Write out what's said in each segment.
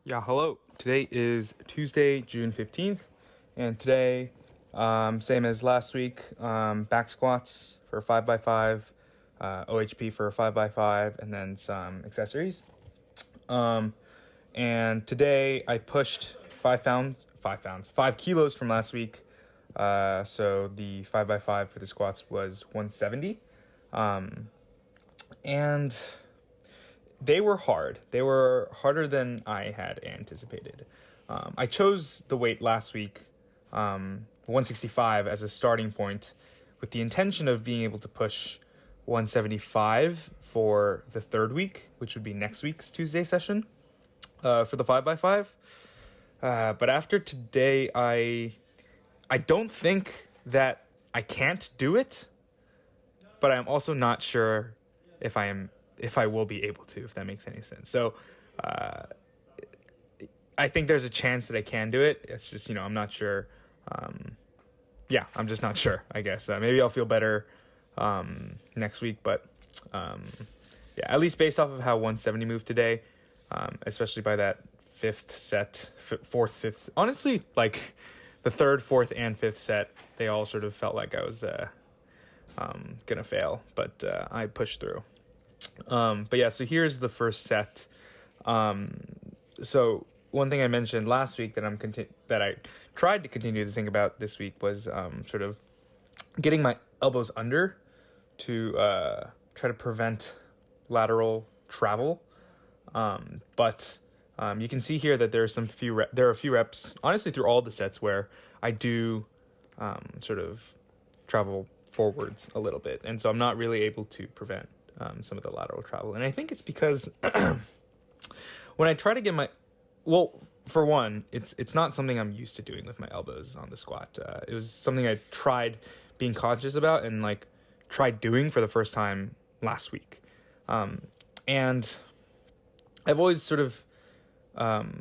Yeah, hello. Today is Tuesday, June 15th, and today, same as last week, back squats for 5x5, OHP for 5x5, and then some accessories. And today I pushed 5 kilos from last week. So the 5x5 for the squats was 170. And they were hard. They were harder than I had anticipated. I chose the weight last week, 165 as a starting point, with the intention of being able to push 175 for the third week, which would be next week's Tuesday session, for the 5x5. But after today, I don't think that I can't do it, but I'm also not sure if I will be able to, if that makes any sense. So I think there's a chance that I can do it. It's just, I'm not sure. I'm just not sure, I guess. Maybe I'll feel better next week, but at least based off of how 170 moved today, especially by that fourth, fifth. Honestly, like the third, fourth, and fifth set, they all sort of felt like I was gonna fail, but I pushed through. So here's the first set. So one thing I mentioned last week that I tried to continue to think about this week was sort of getting my elbows under to try to prevent lateral travel. But you can see here that there are a few reps, honestly, through all the sets where I do sort of travel forwards a little bit, and so I'm not really able to prevent some of the lateral travel. And I think it's because when I try to get for one, it's not something I'm used to doing with my elbows on the squat. It was something I tried being conscious about and tried doing for the first time last week. And I've always sort of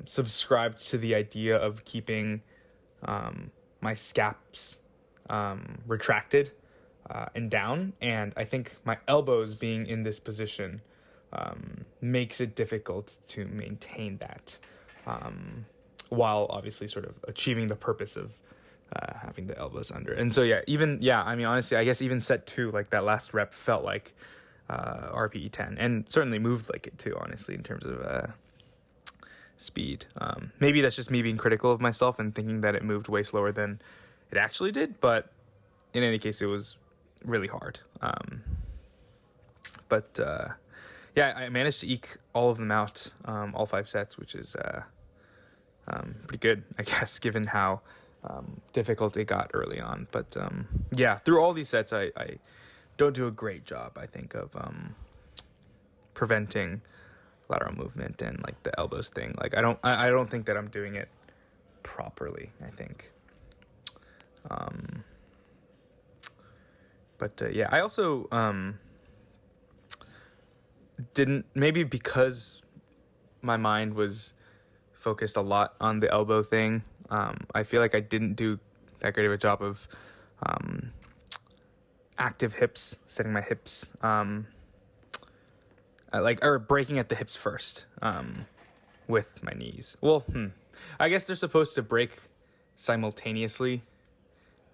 subscribed to the idea of keeping my scaps retracted and down, and I think my elbows being in this position makes it difficult to maintain that, while obviously sort of achieving the purpose of having the elbows under. And so honestly, I guess even set 2, like that last rep, felt like RPE 10, and certainly moved like it too, honestly, in terms of speed. Maybe that's just me being critical of myself and thinking that it moved way slower than it actually did, but in any case, it was really hard. I managed to eke all of them out, all 5 sets, which is pretty good, I guess, given how difficult it got early on. But through all these sets, I don't do a great job, I think, of preventing lateral movement and the elbows thing. I don't think that I'm doing it properly, I think. I also didn't, maybe because my mind was focused a lot on the elbow thing, I feel like I didn't do that great of a job of active hips, setting my hips, or breaking at the hips first with my knees. Well, I guess they're supposed to break simultaneously,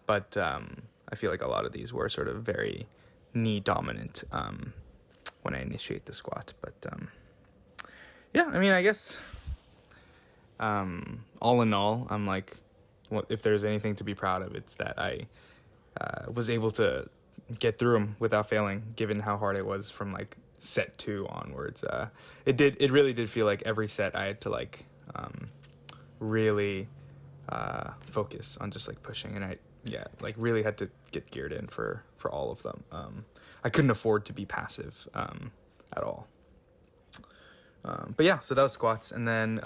but I feel like a lot of these were sort of very knee dominant when I initiate the squat. But I guess all in all, I'm if there's anything to be proud of, it's that I was able to get through them without failing, given how hard it was from set 2 onwards. It really did feel like every set I had to really focus on just pushing, and I really had to get geared in for all of them. I couldn't afford to be passive at all. So that was squats, and then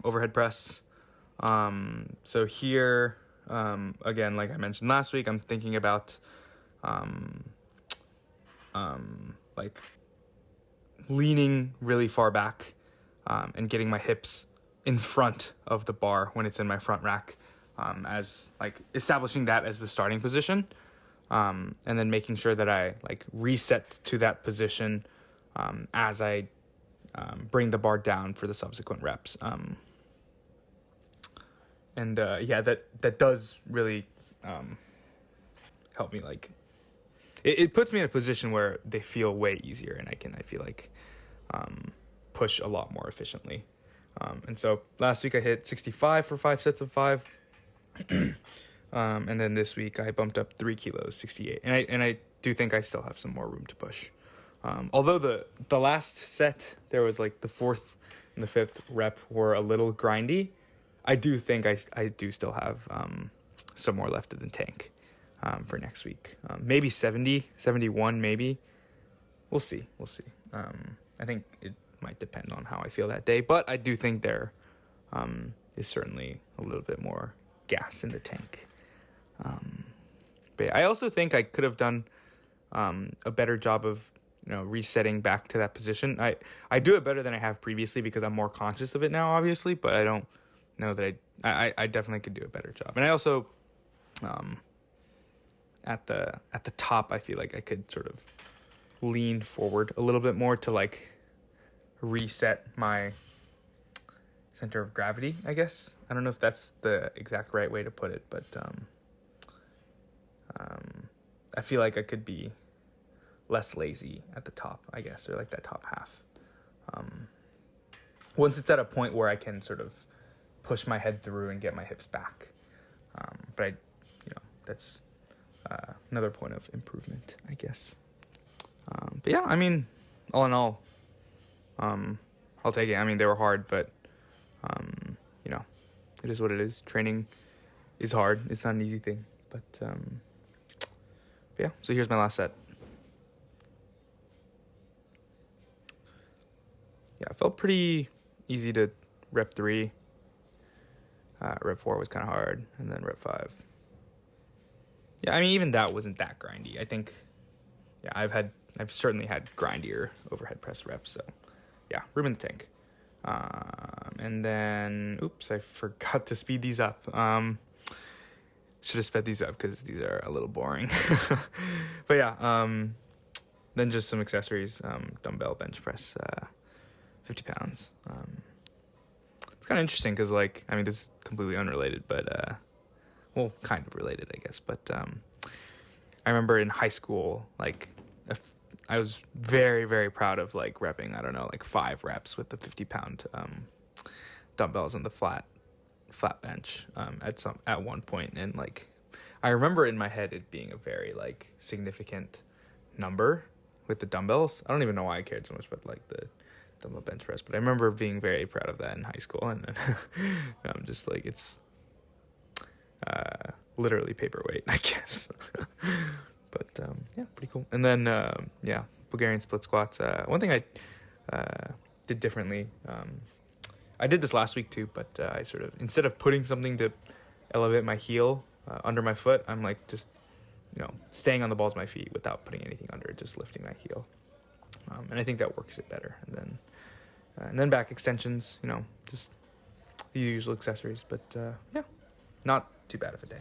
overhead press. So here, again, like I mentioned last week, I'm thinking about leaning really far back and getting my hips in front of the bar when it's in my front rack, as establishing that as the starting position, and then making sure that I reset to that position as I bring the bar down for the subsequent reps. And yeah, that does really help me. Like, it puts me in a position where they feel way easier, and I feel like push a lot more efficiently. And so last week I hit 65 for 5 sets of 5. And then this week I bumped up 3 kilos, 68. And I do think I still have some more room to push. Although the last set, there was like the 4th and the 5th rep were a little grindy, I do think I do still have some more left in the tank for next week. Maybe 70, 71 maybe. We'll see. I think it might depend on how I feel that day, but I do think there is certainly a little bit more gas in the tank. But yeah, I also think I could have done a better job of resetting back to that position. I do it better than I have previously because I'm more conscious of it now, obviously, but I don't know that I definitely could do a better job. And I also at the top, I feel like I could sort of lean forward a little bit more to like reset my center of gravity, I guess. I don't know if that's the exact right way to put it, but I feel like I could be less lazy at the top, I guess, or like that top half. Once it's at a point where I can sort of push my head through and get my hips back. But that's another point of improvement, I guess. But yeah, I mean, all in all, I'll take it. I mean, they were hard, but it is what it is. Training is hard. It's not an easy thing, but yeah. So here's my last set. Yeah, it felt pretty easy to rep 3. Rep 4 was kind of hard, and then rep 5. Yeah, I mean, even that wasn't that grindy. I think, yeah, I've certainly had grindier overhead press reps. So, yeah, room in the tank. And then, oops, I forgot to speed these up. Should have sped these up because these are a little boring. But yeah, then just some accessories. Dumbbell bench press, 50 pounds. It's kind of interesting because, like, I mean, this is completely unrelated, but, well, kind of related, I guess. But I remember in high school, like, I was very, very proud of, like, repping, I don't know, like 5 reps with the 50-pound dumbbells on the flat bench at one point. And, like, I remember in my head it being a very, like, significant number with the dumbbells. I don't even know why I cared so much about, like, the dumbbell bench press, but I remember being very proud of that in high school. And then I'm just like, it's literally paperweight, I guess. But yeah, pretty cool. And then yeah, Bulgarian split squats. One thing I did differently, I did this last week too, but I sort of, instead of putting something to elevate my heel under my foot, I'm like just staying on the balls of my feet without putting anything under it, just lifting my heel. And I think that works it better. And then back extensions, just the usual accessories. But yeah, not too bad of a day.